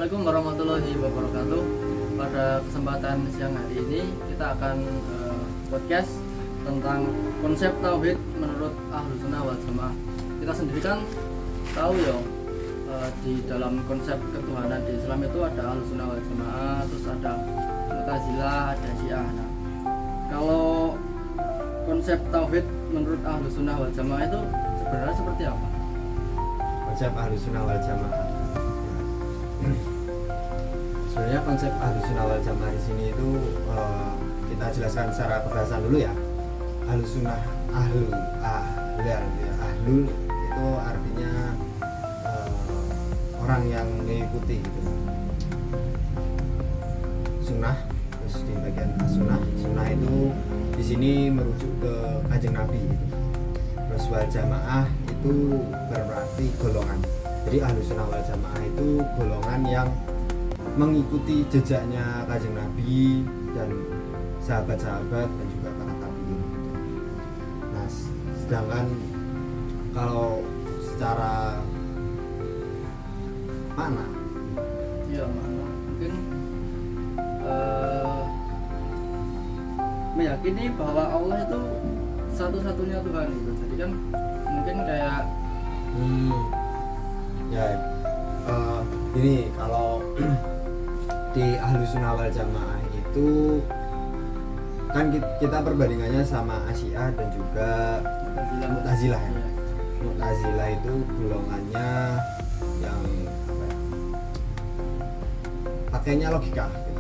Assalamualaikum warahmatullahi wabarakatuh. Pada kesempatan siang hari ini kita akan podcast tentang konsep tauhid menurut Ahlus Sunnah wal Jamaah. Kita sendiri kan tahu ya, di dalam konsep ketuhanan di Islam itu ada Ahlus Sunnah wal Jamaah, terus ada Mu'tazilah, ada Syiah. Nah, kalau konsep tauhid menurut Ahlus Sunnah wal Jamaah itu sebenarnya seperti apa? Konsep Ahlus Sunnah wal Jamaah. Sebenarnya konsep Ahlus Sunnah wal Jamaah di sini itu kita jelaskan secara kebahasan dulu ya. Ahlus Sunnah, ahlul itu artinya orang yang mengikuti gitu. Sunnah, terus di bagian sunnah itu di sini merujuk ke Kanjeng Nabi gitu. Terus wal Jamaah itu berarti golongan. Jadi Ahlus Sunnah wal Jamaah itu golongan yang mengikuti jejaknya Kanjeng Nabi dan sahabat-sahabat dan juga para tabi'in. Nah, sedangkan kalau secara makna, ya makna mungkin meyakini bahwa Allah itu satu-satunya Tuhan gitu. Jadi kan mungkin kayak ini kalau di Ahlus Sunnah wal Jamaah itu kan kita perbandingannya sama Syiah dan juga Mu'tazilah ya. Mu'tazilah itu golongannya yang apa ya, pakainya logika gitu.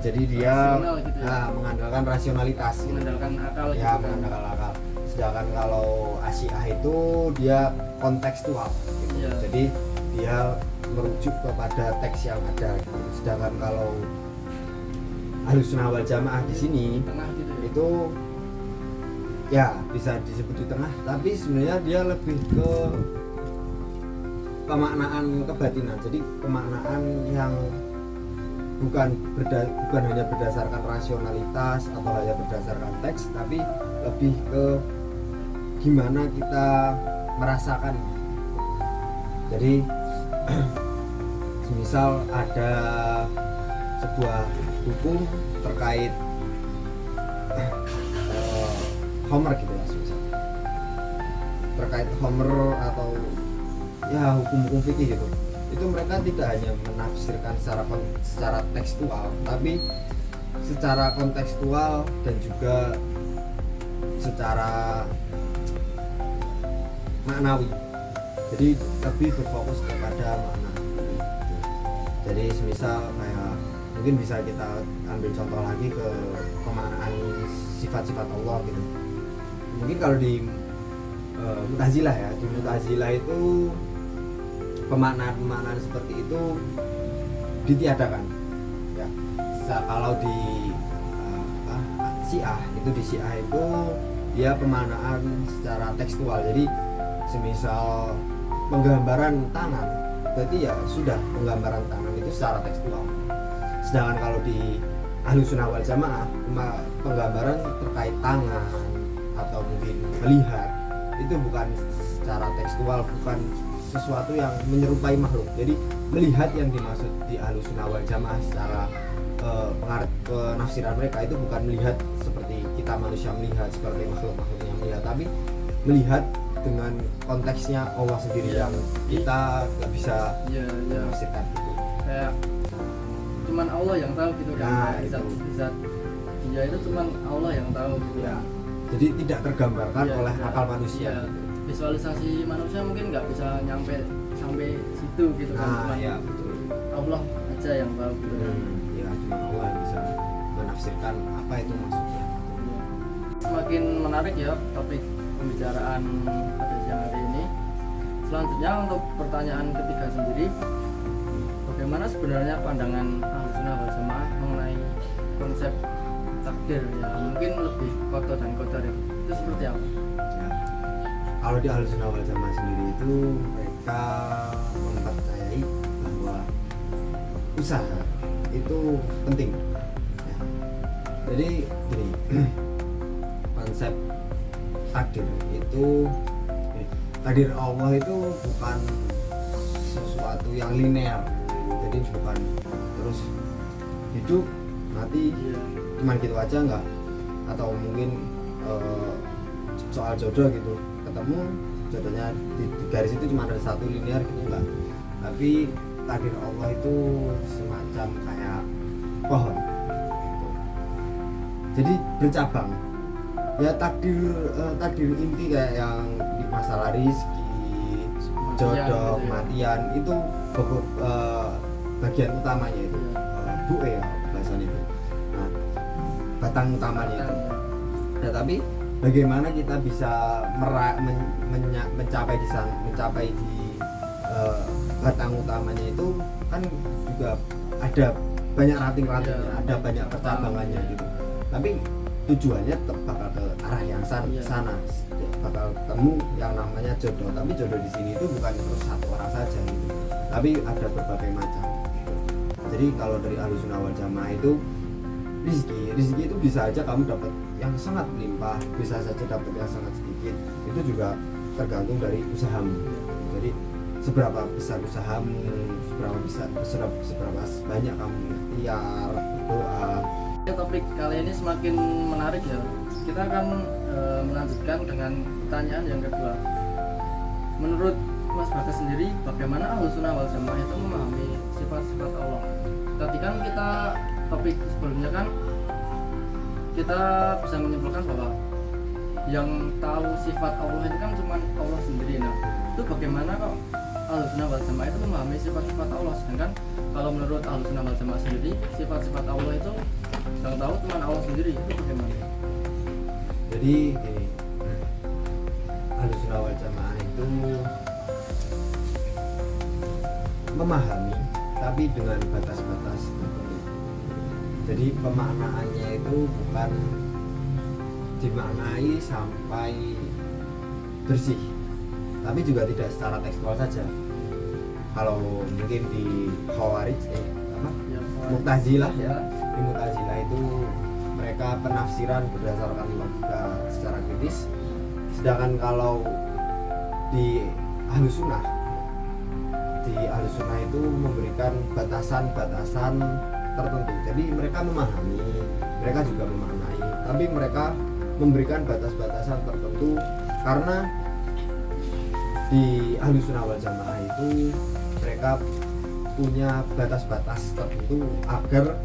Jadi dia gitu ya? mengandalkan rasionalitas gitu. Mengandalkan akal Ya, gitu kan. mengandalkan akal. Sedangkan kalau Syiah itu dia kontekstual gitu. Iya. Jadi dia merujuk kepada teks yang ada gitu. Sedangkan kalau Ahlus Sunnah wal Jamaah di sini Tengah gitu ya. itu ya bisa disebut di tengah, tapi sebenarnya dia lebih ke pemaknaan kebatinan. Jadi pemaknaan yang bukan hanya berdasarkan rasionalitas atau hanya berdasarkan teks, tapi lebih ke gimana kita merasakan. Jadi misal ada sebuah hukum terkait Homer gitu ya, terkait Homer atau ya hukum-hukum fikih gitu, itu mereka tidak hanya menafsirkan secara tekstual, tapi secara kontekstual dan juga secara maknawi. Jadi lebih berfokus kepada makna. Jadi semisal kayak mungkin bisa kita ambil contoh lagi ke pemaknaan sifat-sifat Allah gitu. Mungkin kalau di Mu'tazilah ya, di Mu'tazilah itu pemaknaan seperti itu ditiadakan. Ya. Kalau di Syiah itu dia pemaknaan secara tekstual. Jadi semisal penggambaran tangan, berarti ya sudah penggambaran tangan itu secara tekstual. Sedangkan kalau di Ahlus Sunnah wal Jamaah penggambaran terkait tangan atau mungkin melihat itu bukan secara tekstual, bukan sesuatu yang menyerupai makhluk. Jadi melihat yang dimaksud di Ahlus Sunnah wal Jamaah secara penafsiran mereka itu bukan melihat seperti kita manusia melihat, seperti makhluk-makhluk yang melihat, tapi melihat dengan konteksnya Allah sendiri yang kita nggak bisa menafsirkan gitu. Kayak cuman Allah yang tahu gitu kan. Nah, Zat dia itu cuman Allah yang tahu gitu ya. Jadi tidak tergambarkan oleh akal manusia. Ya. Gitu. Visualisasi manusia mungkin nggak bisa sampai situ gitu kan. Cuman Ya betul. Allah aja yang tahu gitu kan. Ya cuma Allah yang bisa menafsirkan apa itu maksudnya. Semakin menarik ya topik pembicaraan pada siang hari ini. Selanjutnya untuk pertanyaan ketiga sendiri, bagaimana sebenarnya pandangan Ahlus Sunnah wal Jamaah mengenai konsep takdir ya, mungkin lebih qada dan qadar ya. Itu seperti apa? Ya. Kalau di Ahlus Sunnah wal Jamaah sendiri itu mereka mempercayai bahwa usaha itu penting. Ya. Jadi gini, konsep takdir itu, takdir Allah itu bukan sesuatu yang linear jadi bukan terus hidup mati Iya. cuman gitu aja enggak, atau mungkin soal jodoh gitu, ketemu jodohnya di garis itu cuma ada satu linear gitu enggak, tapi takdir Allah itu semacam kayak pohon gitu. Jadi bercabang ya, takdir inti kayak yang di masalah rezeki, jodoh, Gitu ya. kematian itu pokok bagian utamanya itu bu'e ya bahasanya itu. Nah, batang utamanya itu. Nah, tapi bagaimana kita bisa mencapai di sana, mencapai di batang utamanya itu kan juga ada banyak ranting-rantingnya, Iya. ada banyak percabangannya gitu. Tapi tujuannya tetap bakal ke arah yang Iya. sana, bakal ketemu yang namanya jodoh. Tapi jodoh di sini itu bukan terus satu orang saja gitu, tapi ada berbagai macam gitu. Jadi kalau dari Ahlussunnah wal Jamaah itu rezeki itu bisa aja kamu dapat yang sangat melimpah, bisa saja dapat yang sangat sedikit. Itu juga tergantung dari usahamu. Jadi seberapa besar usahamu, seberapa banyak kamu ikhtiar, doa. Topik kali ini semakin menarik ya. Kita akan melanjutkan dengan pertanyaan yang kedua. Menurut Mas Bagas sendiri, bagaimana Ahlussunnah wal Jamaah itu memahami sifat-sifat Allah? Tadi kan kita topik sebelumnya kan kita bisa menyimpulkan bahwa yang tahu sifat Allah itu kan cuma Allah sendiri. Nah, itu bagaimana kok Ahlussunnah wal Jamaah itu memahami sifat-sifat Allah, sedangkan kalau menurut Ahlussunnah wal Jamaah sendiri sifat-sifat Allah itu yang tahu cuma Allah sendiri, itu bagaimana? Jadi gini, Ahlussunnah wal Jamaah itu memahami tapi dengan batas-batas tertentu. Jadi pemaknaannya itu bukan dimaknai sampai bersih, tapi juga tidak secara tekstual saja. Kalau mungkin di Khawarij Ya, Mu'tazilah ya. di Mu'tazilah itu mereka penafsiran berdasarkan logika secara kritis, sedangkan kalau di Ahlussunnah itu memberikan batasan-batasan tertentu. Jadi mereka memahami, mereka juga memaknai, tapi mereka memberikan batas-batasan tertentu karena di Ahlussunnah wal Jamaah itu mereka punya batas-batas tertentu agar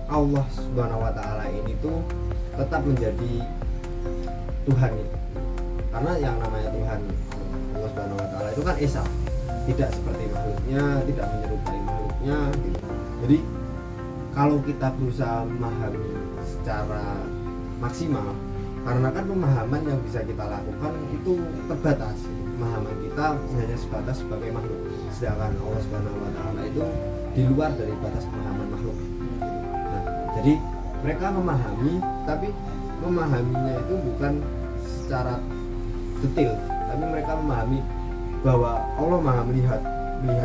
Allah Subhanahu wa taala ini tuh tetap menjadi Tuhan itu. Karena yang namanya Tuhan Allah Subhanahu wa taala itu kan esa, tidak seperti makhluknya, tidak menyerupai makhluknya gitu. Jadi kalau kita berusaha memahami secara maksimal, karena kan pemahaman yang bisa kita lakukan itu terbatas. Pemahaman kita hanya sebatas sebagai makhluk, sedangkan Allah Subhanahu wa taala itu di luar dari batas pemahaman makhluk. Nah, jadi mereka memahami, tapi memahaminya itu bukan secara detail, tapi mereka memahami bahwa Allah Maha melihat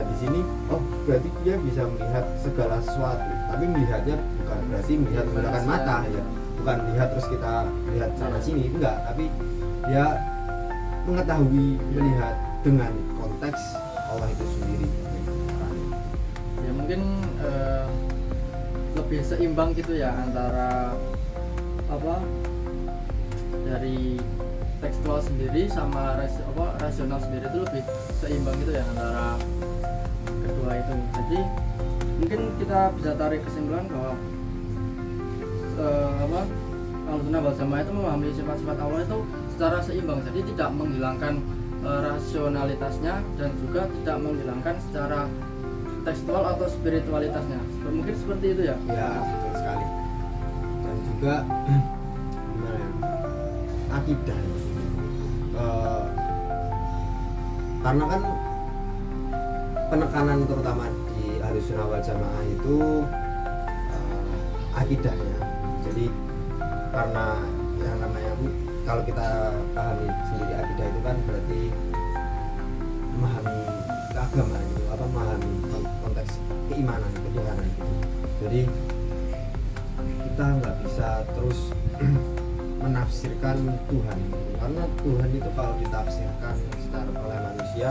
di sini. Oh, berarti dia bisa melihat segala sesuatu, tapi melihatnya bukan berarti melihat menggunakan mata ya, bukan lihat terus kita lihat sana sini, enggak, tapi dia mengetahui, melihat dengan konteks Allah itu sendiri. Ya mungkin lebih seimbang gitu ya antara apa dari tekstual sendiri sama rasional sendiri itu lebih seimbang gitu ya antara kedua itu. Jadi mungkin kita bisa tarik kesimpulan bahwa Ahlussunnah wal Jamaah itu memahami sifat-sifat Allah itu secara seimbang, jadi tidak menghilangkan rasionalitasnya dan juga tidak menghilangkan secara tekstual atau spiritualitasnya. Mungkin seperti itu ya. Ya, betul sekali. Dan juga gimana ya, akidah. Karena kan penekanan terutama di Ahlussunnah wal Jamaah itu akidahnya. Jadi karena yang namanya kalau kita pahami sendiri akidah itu kan berarti memahami keagamaan gitu, apa memahami konteks keimanan, ketuhanan gitu. Jadi kita nggak bisa terus menafsirkan Tuhan gitu. Karena Tuhan itu kalau ditafsirkan secara oleh manusia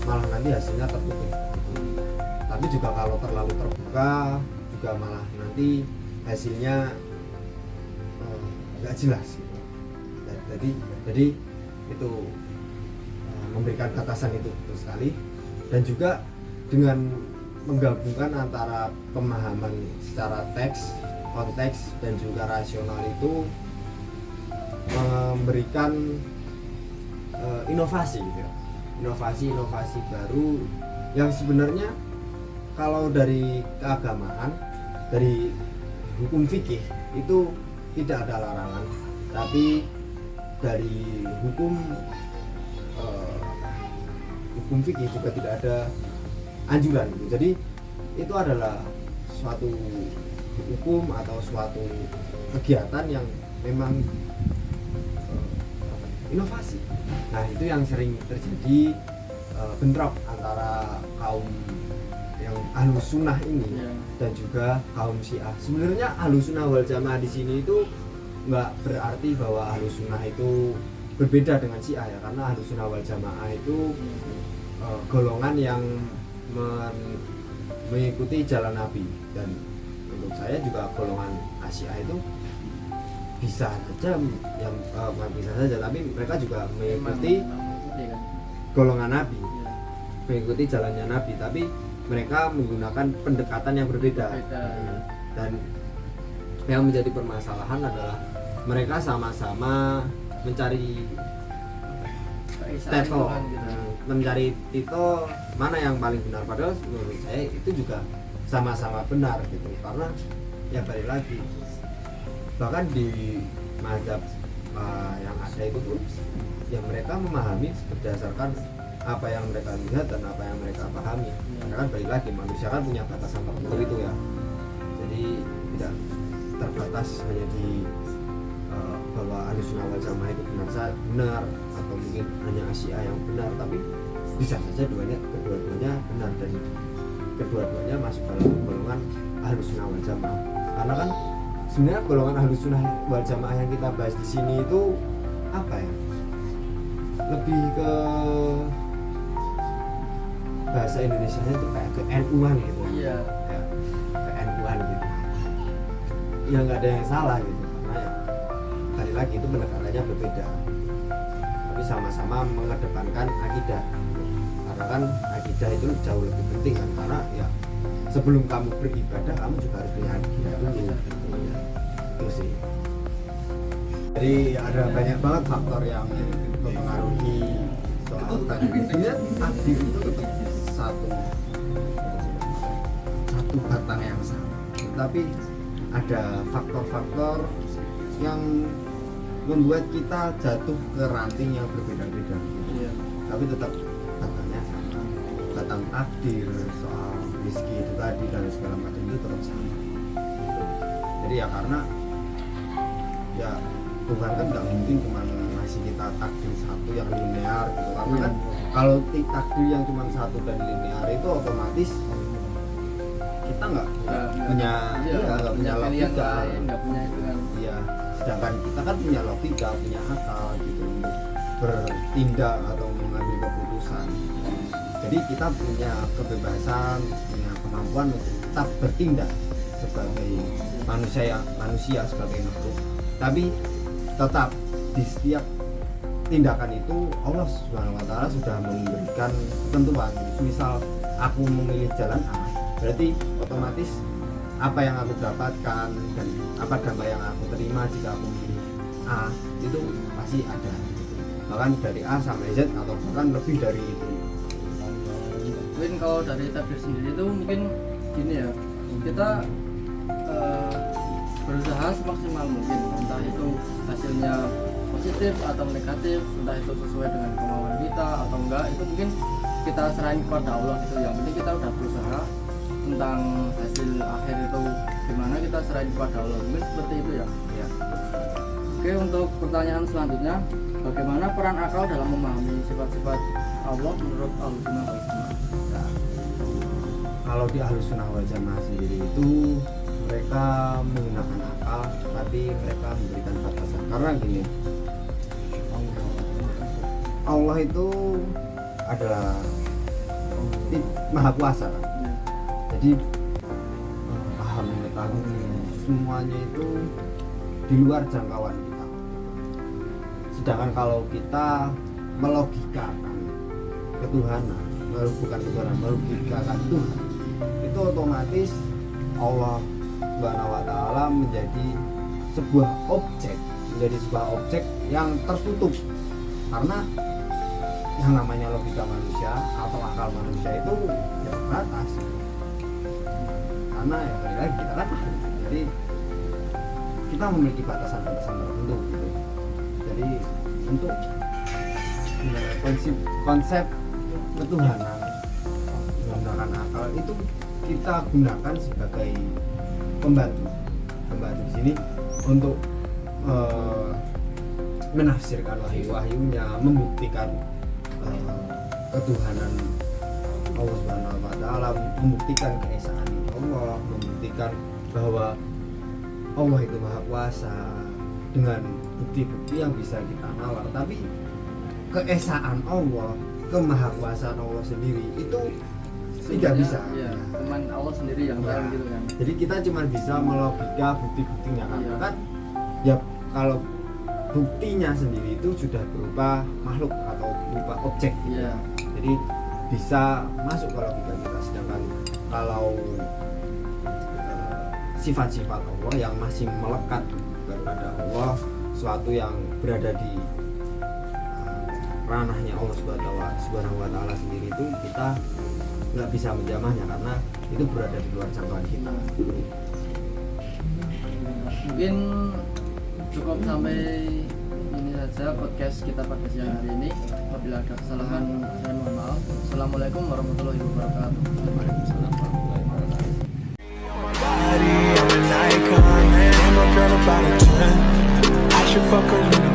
malah nanti hasilnya tertutup gitu. Tapi juga kalau terlalu terbuka juga malah nanti hasilnya nggak jelas gitu. Jadi itu memberikan batasan itu betul sekali, dan juga dengan menggabungkan antara pemahaman secara teks, konteks dan juga rasional itu memberikan inovasi gitu ya. Inovasi baru yang sebenarnya kalau dari keagamaan, dari hukum fikih itu tidak ada larangan, tapi dari hukum fikih juga tidak ada anjuran gitu. Jadi itu adalah suatu hukum atau suatu kegiatan yang memang inovasi. Nah, itu yang sering terjadi bentrok antara kaum yang Ahlus Sunnah ini dan juga kaum Syiah. Sebenarnya Ahlus Sunnah wal Jamaah di sini itu nggak berarti bahwa Ahlus Sunnah itu berbeda dengan Syiah ya, karena Ahlus Sunnah wal Jamaah itu golongan yang mengikuti jalan Nabi, dan menurut saya juga golongan Syiah itu bisa saja yang bisa saja, tapi mereka juga mengikuti golongan Nabi, mengikuti jalannya Nabi, tapi mereka menggunakan pendekatan yang berbeda. Dan yang menjadi permasalahan adalah mereka sama-sama mencari mencari Tito mana yang paling benar, padahal menurut saya itu juga sama-sama benar gitu, karena ya balik lagi, bahkan di mazhab yang ada itu pun yang mereka memahami berdasarkan apa yang mereka lihat dan apa yang mereka pahami. Karena kan balik lagi, manusia kan punya batasan tertentu itu ya, jadi tidak terbatas hanya di bahwa Ahlus Sunnah wal Jamaah itu benar atau mungkin hanya Syiah yang benar, tapi bisa saja kedua-duanya benar dan kedua-duanya masuk dalam golongan Ahlus Sunnah wal Jamaah. Karena kan sebenarnya golongan Ahlus Sunnah wal Jamaah yang kita bahas di sini itu apa ya? Lebih ke bahasa Indonesianya itu kayak ke NU-an gitu. Iya. Ya, ke NU-an gitu. Ya nggak ada yang salah gitu, karena ya balik lagi itu pendekatannya berbeda, tapi sama-sama mengedepankan akidah. Karena kan akidah itu jauh lebih penting kan, karena ya sebelum kamu beribadah kamu juga harus punya akidah dulu gitu. Itu sih. Jadi ada banyak banget faktor yang mempengaruhi soal takdir. Sebenarnya takdir itu tetap satu batang yang sama, tapi ada faktor-faktor yang membuat kita jatuh ke ranting yang berbeda-beda. Iya. Tapi tetap batangnya sama, batang takdir soal rezeki itu tadi dan segala macam itu tetap sama gitu. Jadi ya karena ya Tuhan kan nggak mungkin cuma ngasih kita takdir satu yang linear gitu, karena kan kalau takdir yang cuma satu dan linear itu otomatis kita nggak punya logika, nggak punya itu kan. Iya, sedangkan kita kan punya logika, punya akal gitu untuk bertindak atau mengambil keputusan. Jadi kita punya kebebasan, punya kemampuan untuk tetap bertindak sebagai manusia sebagai makhluk. Tapi tetap di setiap tindakan itu Allah Subhanahu wa taala sudah memberikan ketentuan. Misal aku memilih jalan A, berarti otomatis apa yang aku dapatkan dan apa dampak yang aku terima jika aku memilih A itu pasti ada gitu. Bahkan dari A sampai Z atau bahkan lebih dari itu. Mungkin kalau dari takdir sendiri itu mungkin gini ya, kita berusaha semaksimal mungkin, entah itu hasilnya positif atau negatif, entah itu sesuai dengan kemauan kita atau enggak, itu mungkin kita serahin kepada Allah gitu. Yang penting kita udah berusaha, tentang hasil akhir itu gimana kita serahin kepada Allah, mungkin seperti itu ya. Ya. Oke, untuk pertanyaan selanjutnya, bagaimana peran akal dalam memahami sifat-sifat Allah menurut Ahlus Sunnah wal Jamaah? Nah, kalau di Ahlus Sunnah wal Jamaah sendiri itu mereka menggunakan akal, tapi mereka memberikan batasan. Karena gini, Allah itu adalah maha kuasa kan? Jadi paham mengetahui semuanya itu di luar jangkauan kita. Sedangkan kalau kita melogikakan ketuhanan, melogikakan Tuhan, itu otomatis Allah Subhanahu wa taala menjadi sebuah objek yang tertutup. Karena yang namanya logika manusia atau akal manusia itu ya terbatas. Karena ya balik lagi kita kan makhluk. Jadi kita memiliki batasan-batasan tertentu gitu. Jadi untuk konsep ketuhanan menggunakan akal itu kita gunakan sebagai pembantu di sini untuk menafsirkan wahyu-wahyunya, membuktikan ketuhanan Allah Subhanahu wa taala, membuktikan keesaan Allah, membuktikan bahwa Allah itu Maha Kuasa dengan bukti-bukti yang bisa kita nalar. Tapi keesaan Allah, kemahakuasaan Allah sendiri itu tidak bisa. Ya, cuman Allah sendiri yang tahu gitu kan. Jadi kita cuma bisa melogika bukti-buktinya kan. Ya kalau buktinya sendiri itu sudah berupa makhluk atau berupa objek gitu. Iya. Jadi bisa masuk ke logika kita. Sedangkan kalau sifat-sifat Allah yang masih melekat kepada Allah, suatu yang berada di ranahnya Allah Subhanahu wa taala sendiri, itu kita nggak bisa menjamahnya karena itu berada di luar jangkauan kita. Mungkin cukup sampai ini saja podcast kita pada siang hari ini. Apabila ada kesalahan saya mohon maaf. Assalamualaikum warahmatullahi wabarakatuh. Waalaikumsalam warahmatullahi wabarakatuh. Body, I'm an icon, man. I'm a girl about a 10. I should fuck her in